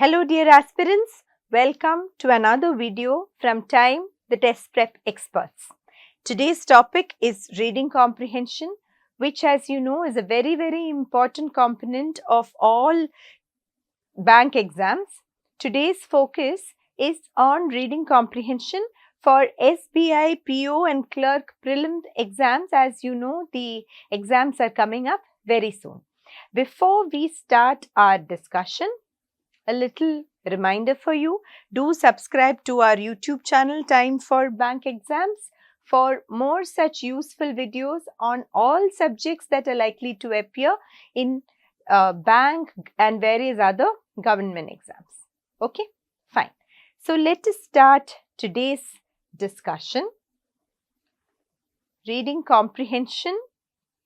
Hello dear aspirants, welcome to another video from T.I.M.E, the test prep experts. Today's topic is reading comprehension, which as you know is a very important component of all bank exams. Today's focus is on reading comprehension for SBI PO and Clerk Prelim exams. As you know, the exams are coming up very soon. Before we start our discussion, a little reminder for you, do subscribe to our YouTube channel Time for Bank Exams for more such useful videos on all subjects that are likely to appear in bank and various other government exams. Okay, fine. So let us start today's discussion. Reading comprehension.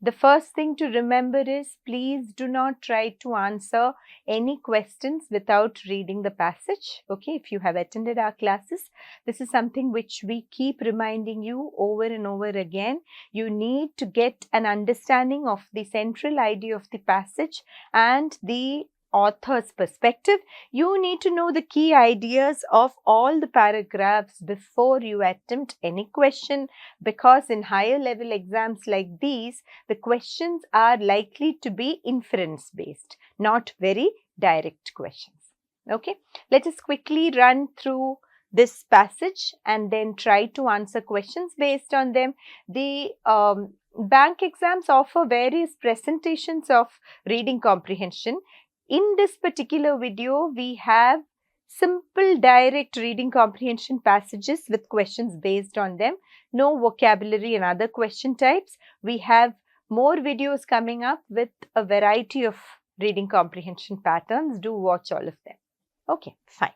The first thing to remember is please do not try to answer any questions without reading the passage. Okay, if you have attended our classes, this is something which we keep reminding you over and over again. You need to get an understanding of the central idea of the passage and the author's perspective. You need to know the key ideas of all the paragraphs before you attempt any question, because in higher level exams like these, the questions are likely to be inference based, not very direct questions. Okay, let us quickly run through this passage and then try to answer questions based on them. The bank exams offer various presentations of reading comprehension. In this particular video, we have simple direct reading comprehension passages with questions based on them. No vocabulary and other question types. We have more videos coming up with a variety of reading comprehension patterns. Do watch all of them. Okay, fine.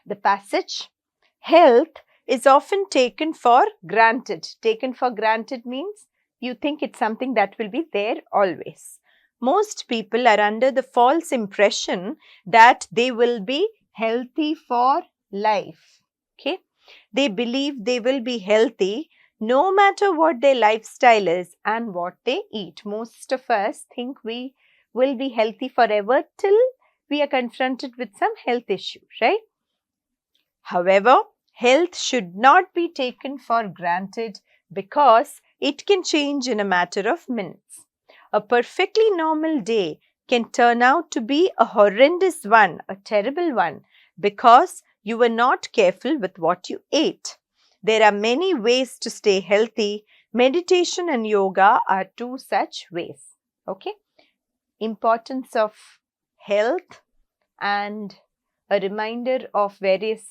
The passage, health is often taken for granted. Taken for granted means you think it's something that will be there always. Most people are under the false impression that they will be healthy for life. Okay, they believe they will be healthy no matter what their lifestyle is and what they eat. Most of us think we will be healthy forever till we are confronted with some health issue, right? However, health should not be taken for granted because it can change in a matter of minutes. A perfectly normal day can turn out to be a horrendous one, a terrible one, because you were not careful with what you ate. There are many ways to stay healthy. Meditation and yoga are two such ways. Okay? Importance of health and a reminder of various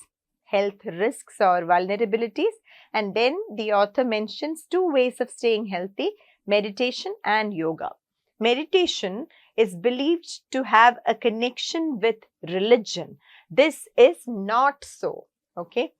health risks or vulnerabilities. And then the author mentions two ways of staying healthy: meditation and yoga. Meditation is believed to have a connection with religion. This is not so. Okay.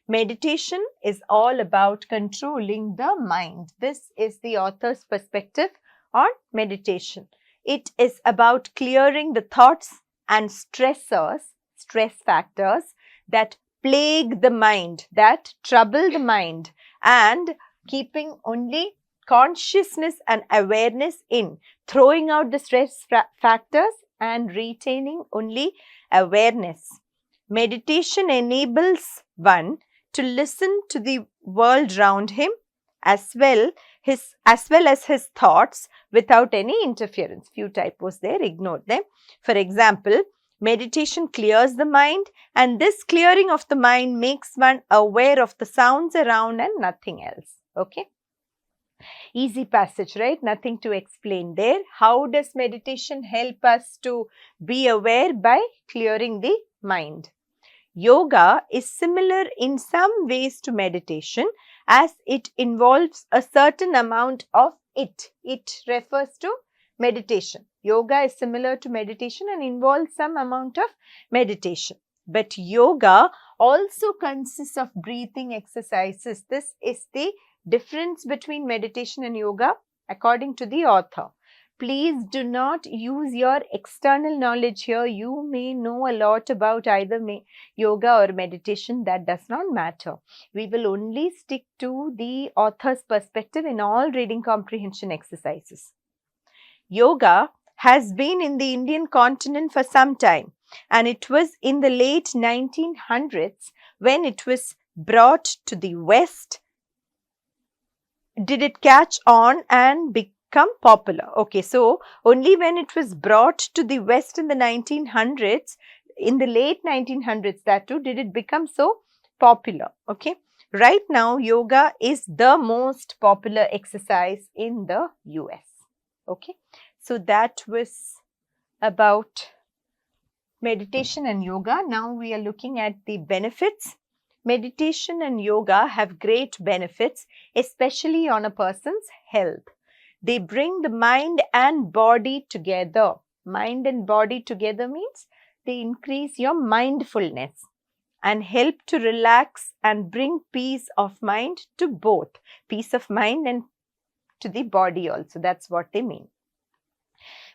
Meditation is all about controlling the mind. This is the author's perspective on meditation. It is about clearing the thoughts and stressors, stress factors that plague the mind, that trouble the mind, and keeping only consciousness and awareness in, throwing out the stress factors and retaining only awareness. Meditation enables one to listen to the world around him as well as his thoughts without any interference. Few typos there, ignore them. For example, meditation clears the mind, and this clearing of the mind makes one aware of the sounds around and nothing else. Okay. Easy passage, right? Nothing to explain there. How does meditation help us to be aware? By clearing the mind. Yoga is similar in some ways to meditation, as it involves a certain amount of it. It refers to meditation. Yoga is similar to meditation and involves some amount of meditation. But yoga also consists of breathing exercises. This is the difference between meditation and yoga according to the author. Please do not use your external knowledge here. You may know a lot about either yoga or meditation. That does not matter. We will only stick to the author's perspective in all reading comprehension exercises. Yoga has been in the Indian continent for some time. and it was in the late 1900s when it was brought to the West did it catch on and become popular. Okay, so only when it was brought to the West in the 1900s, in the late 1900s that too, did it become so popular. Okay, right now yoga is the most popular exercise in the US. Okay, so that was about meditation and yoga. Now we are looking at the benefits. Meditation and yoga have great benefits, especially on a person's health. They bring the mind and body together. Mind and body together means they increase your mindfulness and help to relax and bring peace of mind to both. Peace of mind and to the body also. That's what they mean.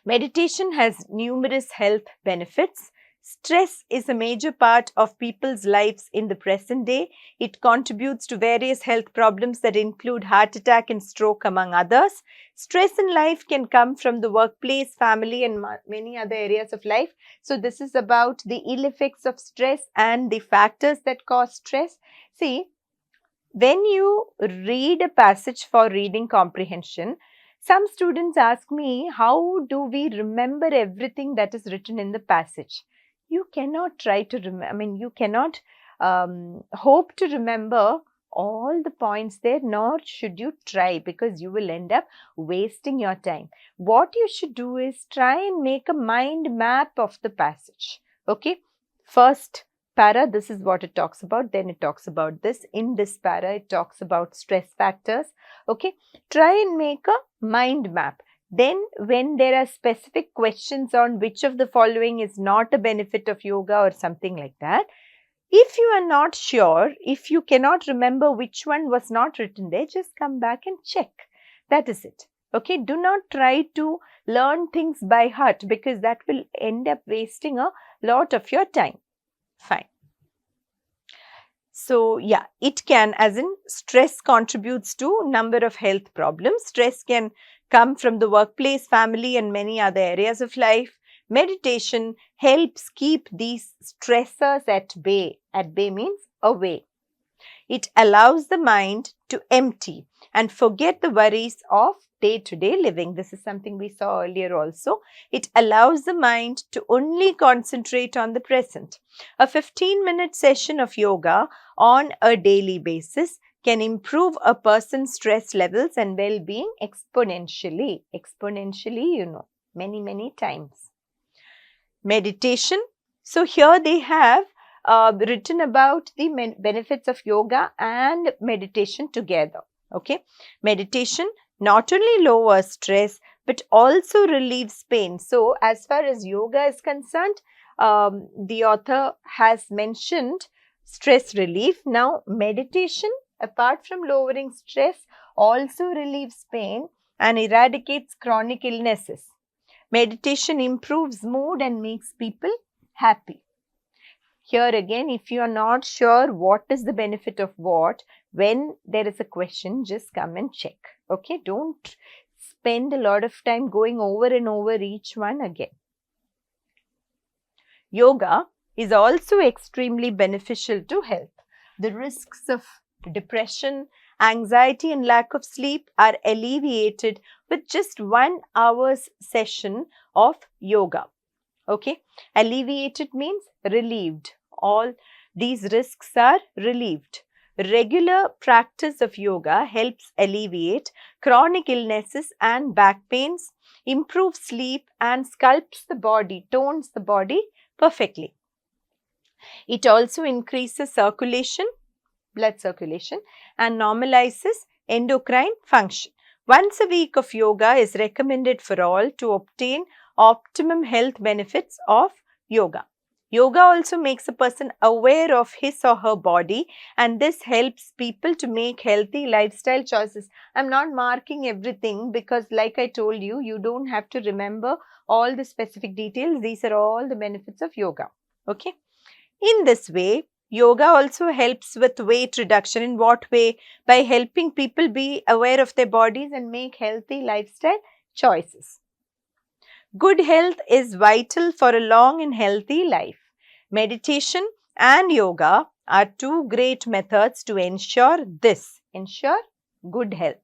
Meditation has numerous health benefits. Stress is a major part of people's lives in the present day. It contributes to various health problems that include heart attack and stroke, among others. Stress in life can come from the workplace, family, and many other areas of life. So this is about the ill effects of stress and the factors that cause stress. See, when you read a passage for reading comprehension, some students ask me, how do we remember everything that is written in the passage? You cannot try to remember, you cannot hope to remember all the points there, nor should you try, because you will end up wasting your time. What you should do is try and make a mind map of the passage. Okay, first para, this is what it talks about, then it talks about this. In this para, it talks about stress factors. Okay, try and make a mind map. Then when there are specific questions on which of the following is not a benefit of yoga or something like that, if you are not sure, if you cannot remember which one was not written there, just come back and check. That is it. Okay, do not try to learn things by heart, because that will end up wasting a lot of your time. Fine. So yeah, it can, as in stress contributes to number of health problems. Stress can come from the workplace, family, and many other areas of life. Meditation helps keep these stressors at bay. At bay means away. It allows the mind to empty and forget the worries of day-to-day living. This is something we saw earlier also. It allows the mind to only concentrate on the present. A 15-minute session of yoga on a daily basis can improve a person's stress levels and well-being exponentially. Exponentially, many times. Meditation. So here they have written about the benefits of yoga and meditation together. Okay, meditation not only lowers stress but also relieves pain. So as far as yoga is concerned, the author has mentioned stress relief. Now meditation, apart from lowering stress, also relieves pain and eradicates chronic illnesses. Meditation improves mood and makes people happy. Here again, if you are not sure what is the benefit of what, when there is a question, just come and check. Okay, don't spend a lot of time going over and over each one again. Yoga is also extremely beneficial to health. The risks of depression, anxiety, and lack of sleep are alleviated with just 1 hour's session of yoga. Okay, alleviated means relieved. All these risks are relieved. Regular practice of yoga helps alleviate chronic illnesses and back pains, improves sleep, and sculpts the body, tones the body perfectly. It also increases circulation, blood circulation, and normalizes endocrine function. Once a week of yoga is recommended for all to obtain optimum health benefits of yoga. Yoga also makes a person aware of his or her body, and this helps people to make healthy lifestyle choices. I'm not marking everything because, like I told you, you don't have to remember all the specific details. These are all the benefits of yoga. Okay. In this way, yoga also helps with weight reduction. In what way? By helping people be aware of their bodies and make healthy lifestyle choices. Good health is vital for a long and healthy life. Meditation and yoga are two great methods to ensure good health.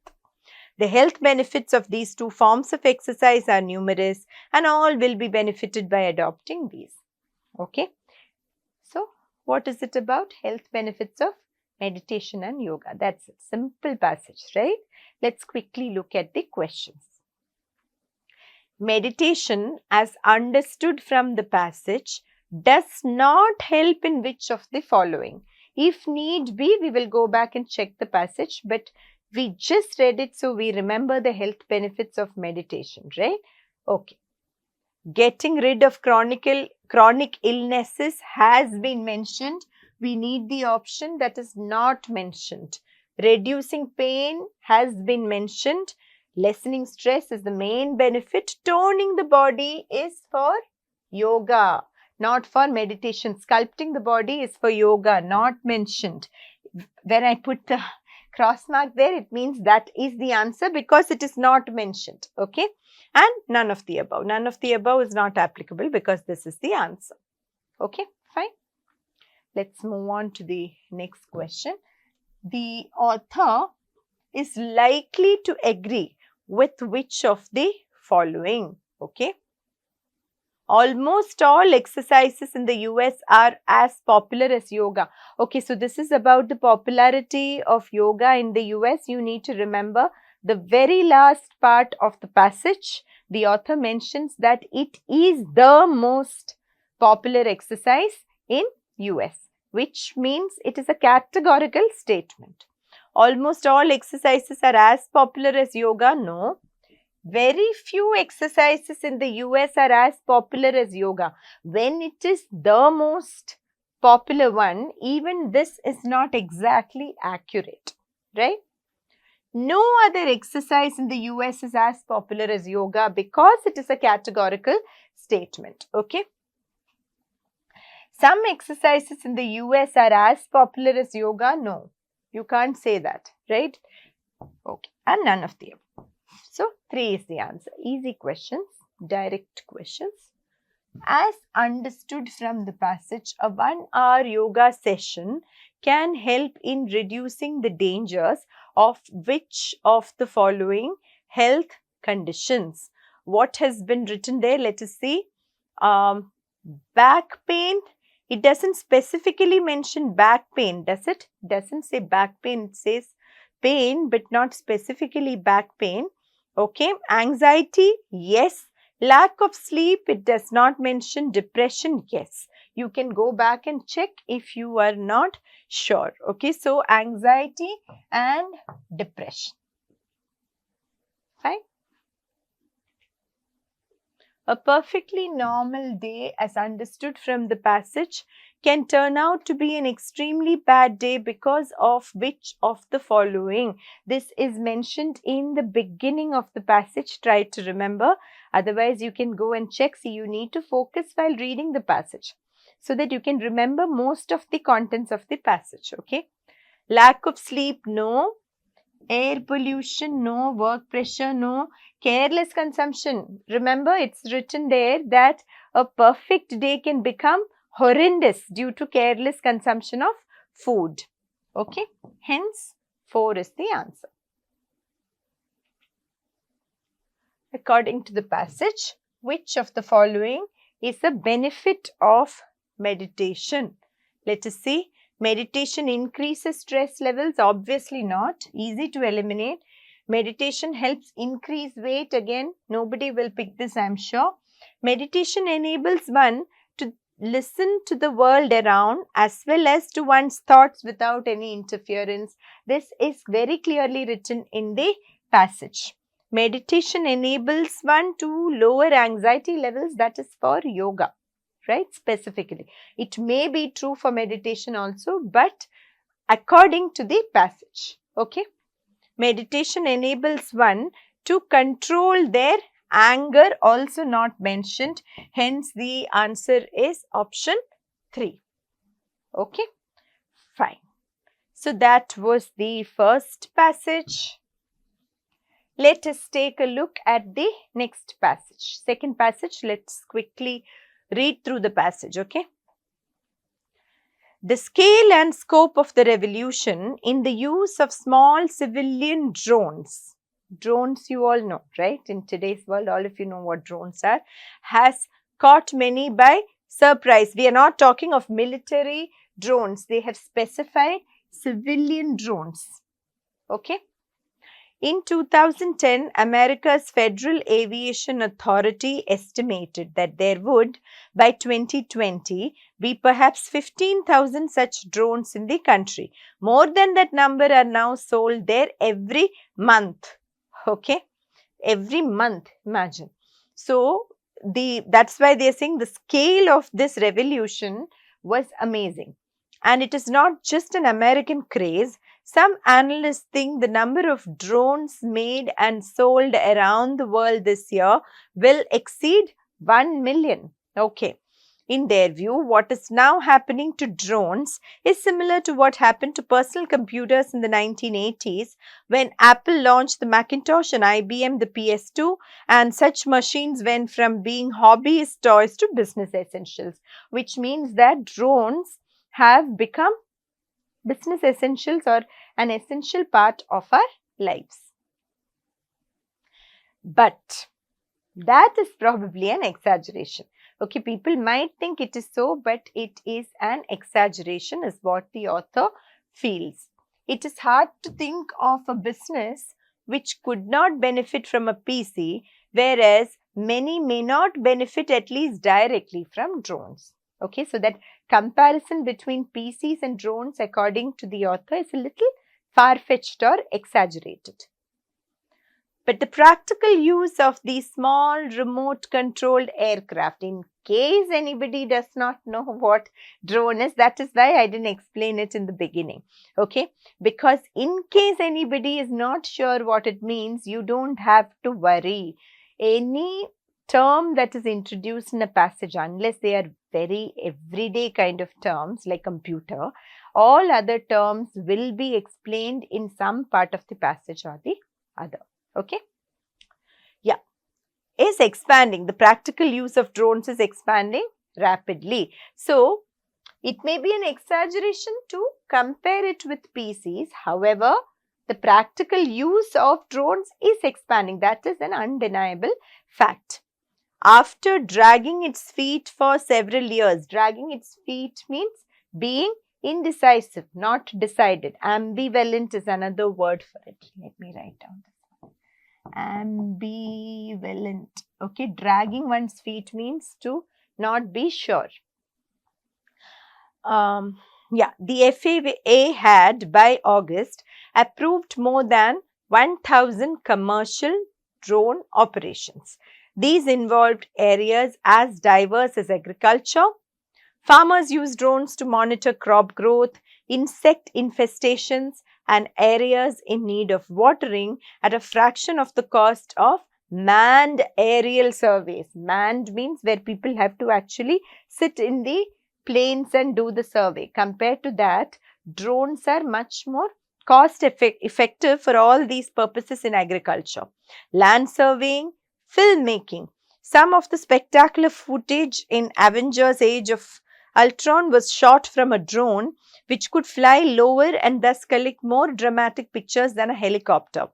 The health benefits of these two forms of exercise are numerous and all will be benefited by adopting these. Okay. So, what is it about? Health benefits of meditation and yoga. That's a simple passage, right? Let's quickly look at the questions. Meditation, as understood from the passage, does not help in which of the following? If need be, we will go back and check the passage, but we just read it, so we remember the health benefits of meditation, right? Okay. Getting rid of chronic illnesses has been mentioned. We need the option that is not mentioned. Reducing pain has been mentioned. Lessening stress is the main benefit. Toning the body is for yoga, not for meditation. Sculpting the body is for yoga, not mentioned. When I put the cross mark there, it means that is the answer because it is not mentioned. Okay. And none of the above. None of the above is not applicable because this is the answer. Okay, fine. Let's move on to the next question. The author is likely to agree with which of the following? Okay. Almost all exercises in the US are as popular as yoga. Okay, so this is about the popularity of yoga in the US. You need to remember the very last part of the passage. The author mentions that it is the most popular exercise in US, which means it is a categorical statement. Almost all exercises are as popular as yoga. No. Very few exercises in the US are as popular as yoga. When it is the most popular one, even this is not exactly accurate, right? No other exercise in the US is as popular as yoga because it is a categorical statement, okay? Some exercises in the US are as popular as yoga. No, you can't say that, right? Okay, and none of the above. So, 3 is the answer. Easy questions, direct questions. As understood from the passage, a 1-hour yoga session can help in reducing the dangers of which of the following health conditions? What has been written there? Let us see. Back pain. It doesn't specifically mention back pain, does it? Doesn't say back pain. It says pain, but not specifically back pain. Okay. Anxiety, yes. Lack of sleep, it does not mention. Depression, yes. You can go back and check if you are not sure. Okay. So, anxiety and depression. Fine. A perfectly normal day, as understood from the passage, can turn out to be an extremely bad day because of which of the following? This is mentioned in the beginning of the passage. Try to remember. Otherwise, you can go and check. See, you need to focus while reading the passage so that you can remember most of the contents of the passage. Okay. Lack of sleep, no. Air pollution, no. Work pressure, no. Careless consumption. Remember, it's written there that a perfect day can become horrendous due to careless consumption of food. Okay. Hence, 4 is the answer. According to the passage, which of the following is a benefit of meditation? Let us see. Meditation increases stress levels? Obviously not. Easy to eliminate. Meditation helps increase weight? Again, nobody will pick this, I'm sure. Meditation enables one to listen to the world around as well as to one's thoughts without any interference. This is very clearly written in the passage. Meditation enables one to lower anxiety levels. That is for yoga, right? Specifically. It may be true for meditation also, but according to the passage, okay? Meditation enables one to control their anger, also not mentioned. Hence, the answer is option 3. Okay, fine. So, that was the first passage. Let us take a look at the next passage. Second passage, let's quickly read through the passage, okay? The scale and scope of the revolution in the use of small civilian drones. Drones you all know, right? In today's world, all of you know what drones are. Has caught many by surprise. We are not talking of military drones. They have specified civilian drones. Okay. In 2010, America's Federal Aviation Authority estimated that there would, by 2020, be perhaps 15,000 such drones in the country. More than that number are now sold there every month. Okay, every month, imagine. So, that's why they are saying the scale of this revolution was amazing. And it is not just an American craze. Some analysts think the number of drones made and sold around the world this year will exceed 1 million. Okay. In their view, what is now happening to drones is similar to what happened to personal computers in the 1980s when Apple launched the Macintosh and IBM the PS2, and such machines went from being hobbyist toys to business essentials, which means that drones have become business essentials or an essential part of our lives. But that is probably an exaggeration. Okay, people might think it is so, but it is an exaggeration is what the author feels. It is hard to think of a business which could not benefit from a PC, whereas many may not benefit at least directly from drones. Okay, so that comparison between PCs and drones, according to the author, is a little far-fetched or exaggerated. But the practical use of these small remote-controlled aircraft, in case anybody does not know what drone is, that is why I didn't explain it in the beginning. Okay, because in case anybody is not sure what it means, you don't have to worry. Any term that is introduced in a passage, unless they are very everyday kind of terms like computer, all other terms will be explained in some part of the passage or the other. Okay. Yeah. Is expanding. The practical use of drones is expanding rapidly. So, it may be an exaggeration to compare it with PCs. However, the practical use of drones is expanding. That is an undeniable fact. After dragging its feet for several years, dragging its feet means being indecisive, not decided. Ambivalent is another word for it. Let me write down this one. Ambivalent. Okay, dragging one's feet means to not be sure. The FAA had by August approved more than 1,000 commercial drone operations. These involved areas as diverse as agriculture. Farmers use drones to monitor crop growth, insect infestations, and areas in need of watering at a fraction of the cost of manned aerial surveys. Manned means where people have to actually sit in the planes and do the survey. Compared to that, drones are much more cost effective for all these purposes in agriculture. Land surveying, filmmaking. Some of the spectacular footage in Avengers Age of Ultron was shot from a drone which could fly lower and thus collect more dramatic pictures than a helicopter.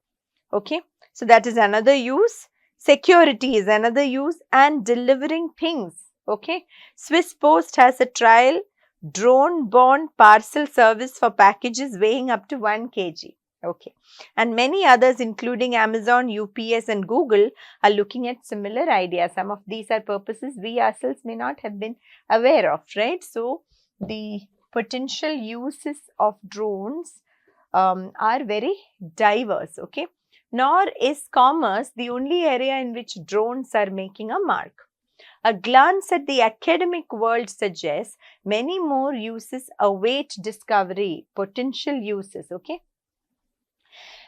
Okay, so that is another use. Security is another use, and delivering things. Okay, Swiss Post has a trial drone-borne parcel service for packages weighing up to 1 kg. Okay, and many others including Amazon, UPS and Google are looking at similar ideas. Some of these are purposes we ourselves may not have been aware of, right? So, the potential uses of drones are very diverse, okay? Nor is commerce the only area in which drones are making a mark. A glance at the academic world suggests many more uses await discovery, potential uses, okay?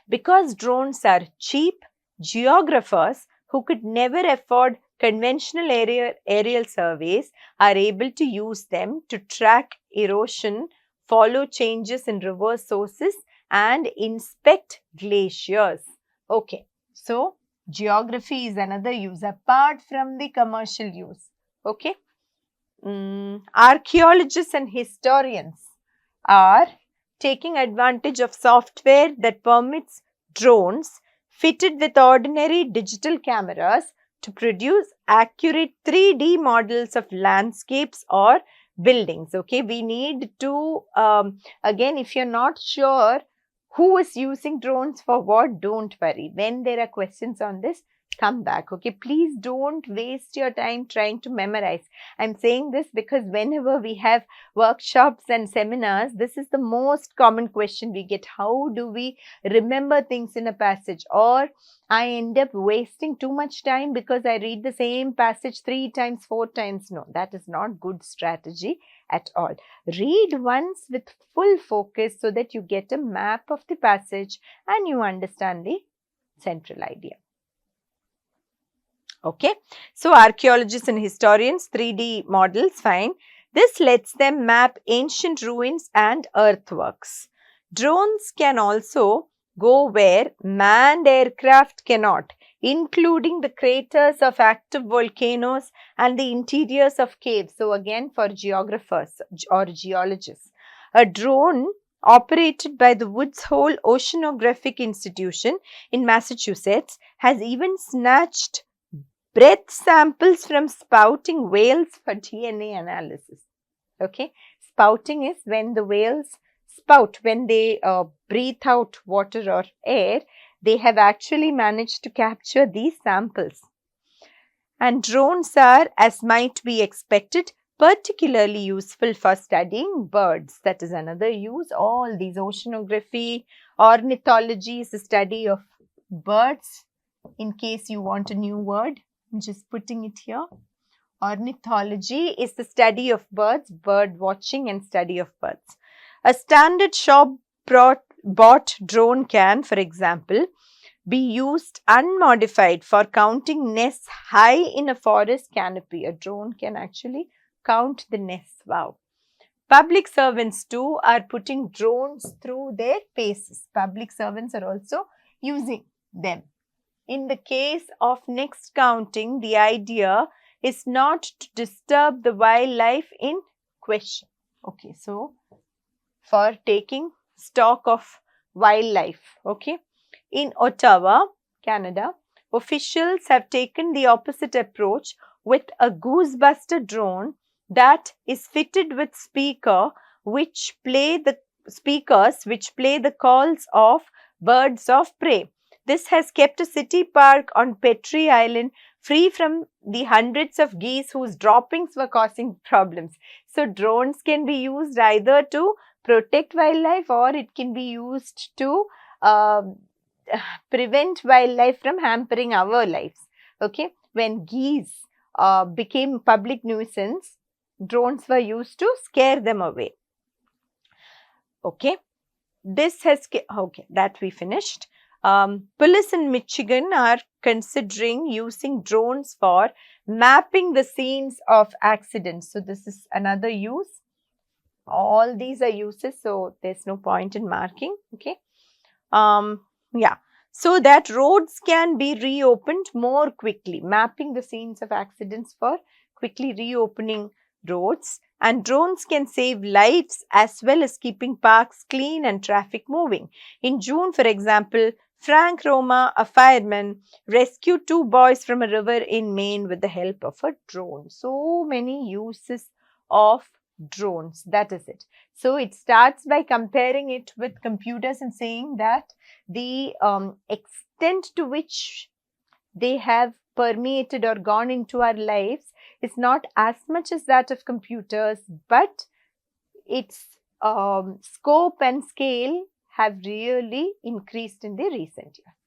Because drones are cheap, geographers who could never afford conventional aerial surveys are able to use them to track erosion, follow changes in river sources and inspect glaciers. Okay, So, geography is another use apart from the commercial use. Okay. Archaeologists and historians are taking advantage of software that permits drones fitted with ordinary digital cameras to produce accurate 3D models of landscapes or buildings. Okay, we need to, again, if you're not sure who is using drones for what, don't worry. When there are questions on this, come back. Okay, please don't waste your time trying to memorize. I'm saying this because whenever we have workshops and seminars, this is the most common question we get. How do we remember things in a passage? Or I end up wasting too much time because I read the same passage 3 times, 4 times. No, that is not good strategy at all. Read once with full focus so that you get a map of the passage and you understand the central idea. Okay, so archaeologists and historians, 3D models, fine. This lets them map ancient ruins and earthworks. Drones can also go where manned aircraft cannot, including the craters of active volcanoes and the interiors of caves. So again, for geographers or geologists, a drone operated by the Woods Hole Oceanographic Institution in Massachusetts has even snatched breath samples from spouting whales for DNA analysis. Okay, spouting is when the whales spout, when they breathe out water or air. They have actually managed to capture these samples. And drones are, as might be expected, particularly useful for studying birds. That is another use. All these oceanography, ornithology is the study of birds. In case you want a new word, I'm just putting it here. Ornithology is the study of birds, bird watching and study of birds. A standard shop-bought drone can, for example, be used unmodified for counting nests high in a forest canopy. A drone can actually count the nests. Wow. Public servants too are putting drones through their paces. Public servants are also using them. In the case of next counting, the idea is not to disturb the wildlife in question. Okay, so for taking stock of wildlife, okay. In Ottawa, Canada, officials have taken the opposite approach with a goosebuster drone that is fitted with speakers which play the calls of birds of prey. This has kept a city park on Petrie Island free from the hundreds of geese whose droppings were causing problems. So drones can be used either to protect wildlife or it can be used to prevent wildlife from hampering our lives. Okay, when geese became public nuisance, drones were used to scare them away. Okay, this has, okay, that we finished. Police in Michigan are considering using drones for mapping the scenes of accidents. So this is another use. All these are uses, so there's no point in marking. Okay. Yeah. So that roads can be reopened more quickly. Mapping the scenes of accidents for quickly reopening roads. And drones can save lives as well as keeping parks clean and traffic moving. In June, for example, Frank Roma, a fireman, rescued 2 boys from a river in Maine with the help of a drone. So many uses of drones. That is it. So it starts by comparing it with computers and saying that the extent to which they have permeated or gone into our lives is not as much as that of computers, but its scope and scale have really increased in the recent years.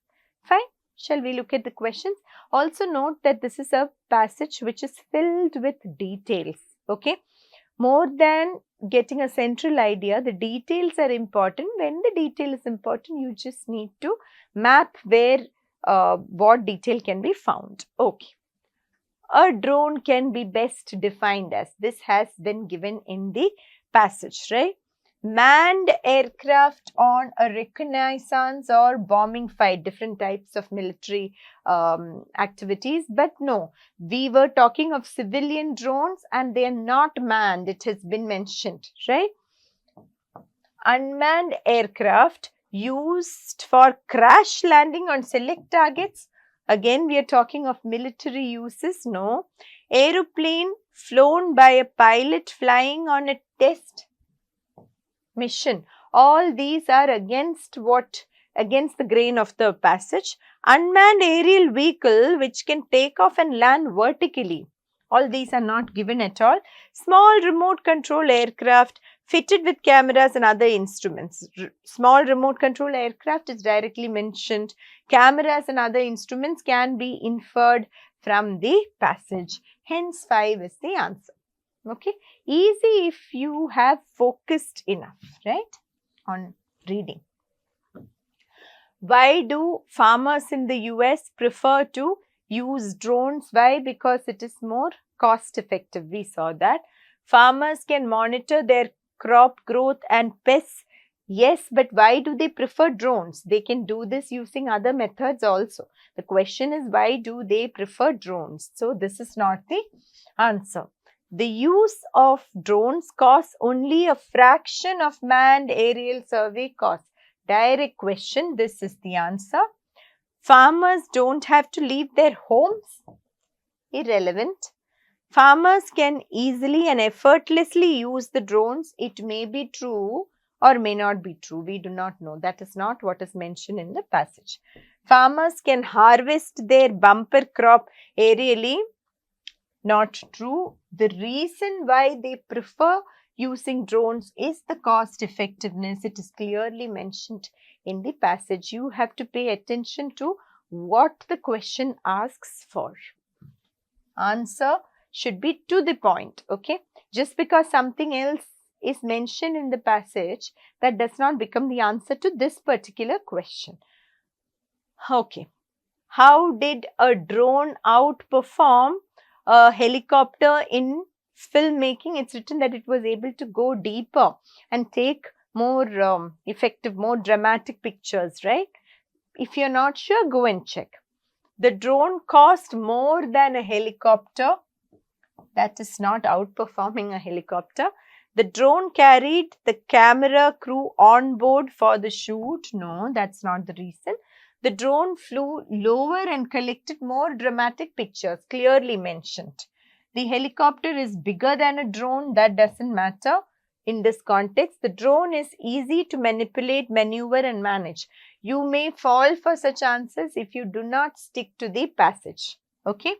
Fine. Shall we look at the questions? Also note that this is a passage which is filled with details. Okay. More than getting a central idea, the details are important. When the detail is important, you just need to map where what detail can be found. Okay. A drone can be best defined as, this has been given in the passage, right? manned aircraft on a reconnaissance or bombing fight, different types of military activities. But no, we were talking of civilian drones and they are not manned. It has been mentioned, right? Unmanned aircraft used for crash landing on select targets. Again, we are talking of military uses. No. Aeroplane flown by a pilot flying on a test mission. All these are against the grain of the passage. Unmanned aerial vehicle which can take off and land vertically. All these are not given at all. Small remote control aircraft fitted with cameras and other instruments. Small remote control aircraft is directly mentioned. Cameras and other instruments can be inferred from the passage. Hence, 5 is the answer. Okay, easy if you have focused enough, right, on reading. Why do farmers in the US prefer to use drones? Why? Because it is more cost effective. We saw that. Farmers can monitor their crop growth and pests. Yes, but why do they prefer drones? They can do this using other methods also. The question is, why do they prefer drones? So this is not the answer. The use of drones costs only a fraction of manned aerial survey costs. Direct question, this is the answer. Farmers don't have to leave their homes. Irrelevant. Farmers can easily and effortlessly use the drones. It may be true or may not be true. We do not know. That is not what is mentioned in the passage. Farmers can harvest their bumper crop aerially. Not true. The reason why they prefer using drones is the cost effectiveness. It is clearly mentioned in the passage. You have to pay attention to what the question asks for. Answer should be to the point, okay? Just because something else is mentioned in the passage, that does not become the answer to this particular question. Okay. How did a drone outperform a helicopter in filmmaking? It's written that it was able to go deeper and take more effective, more dramatic pictures, right? If you're not sure, go and check. The drone cost more than a helicopter. That is not outperforming a helicopter. The drone carried the camera crew on board for the shoot. No, that's not the reason. The drone flew lower and collected more dramatic pictures, clearly mentioned. The helicopter is bigger than a drone. That doesn't matter in this context. The drone is easy to manipulate, maneuver and manage. You may fall for such answers if you do not stick to the passage. Okay.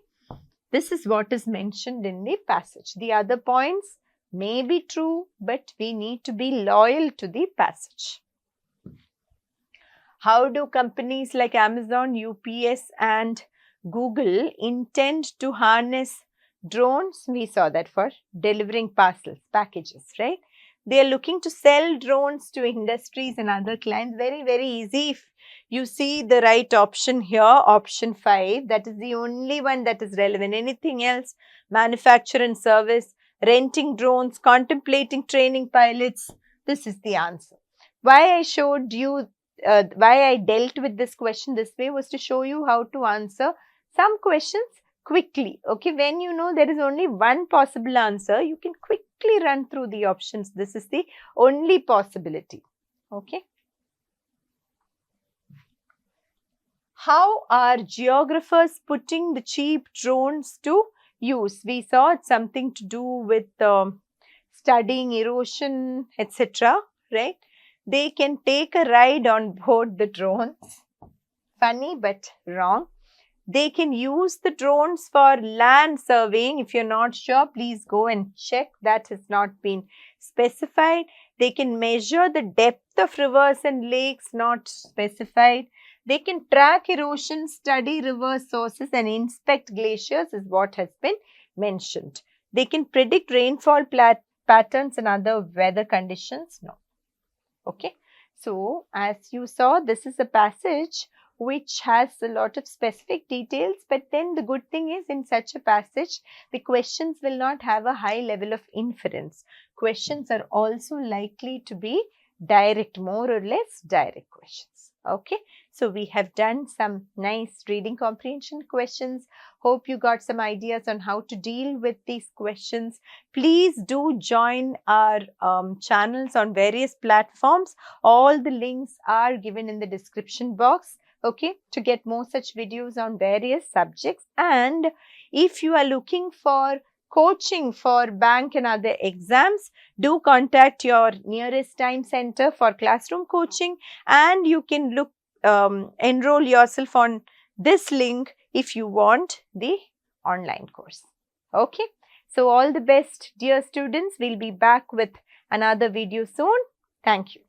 This is what is mentioned in the passage. The other points may be true, but we need to be loyal to the passage. How do companies like Amazon, UPS and Google intend to harness drones? We saw that for delivering parcels, packages, right? They are looking to sell drones to industries and other clients. Very, very easy. If you see the right option here, option 5, that is the only one that is relevant. Anything else, manufacture and service, renting drones, contemplating training pilots, this is the answer. Why I showed you, why I dealt with this question this way was to show you how to answer some questions quickly. Okay, when you know there is only one possible answer, you can quickly run through the options. This is the only possibility. Okay. How are geographers putting the cheap drones to use? We saw it's something to do with studying erosion, etc. Right? They can take a ride on board the drones. Funny but wrong. They can use the drones for land surveying. If you're not sure, please go and check. That has not been specified. They can measure the depth of rivers and lakes, not specified. They can track erosion, study river sources and inspect glaciers is what has been mentioned. They can predict rainfall patterns and other weather conditions. No. Okay. So, as you saw, this is a passage which has a lot of specific details, but then the good thing is in such a passage, the questions will not have a high level of inference. Questions are also likely to be direct, more or less direct questions. Okay, so we have done some nice reading comprehension questions. Hope you got some ideas on how to deal with these questions. Please do join our channels on various platforms. All the links are given in the description box, okay, to get more such videos on various subjects. And if you are looking for coaching for bank and other exams, do contact your nearest time center for classroom coaching, and you can enroll yourself on this link if you want the online course. Okay, so all the best, dear students. We'll be back with another video soon. Thank you.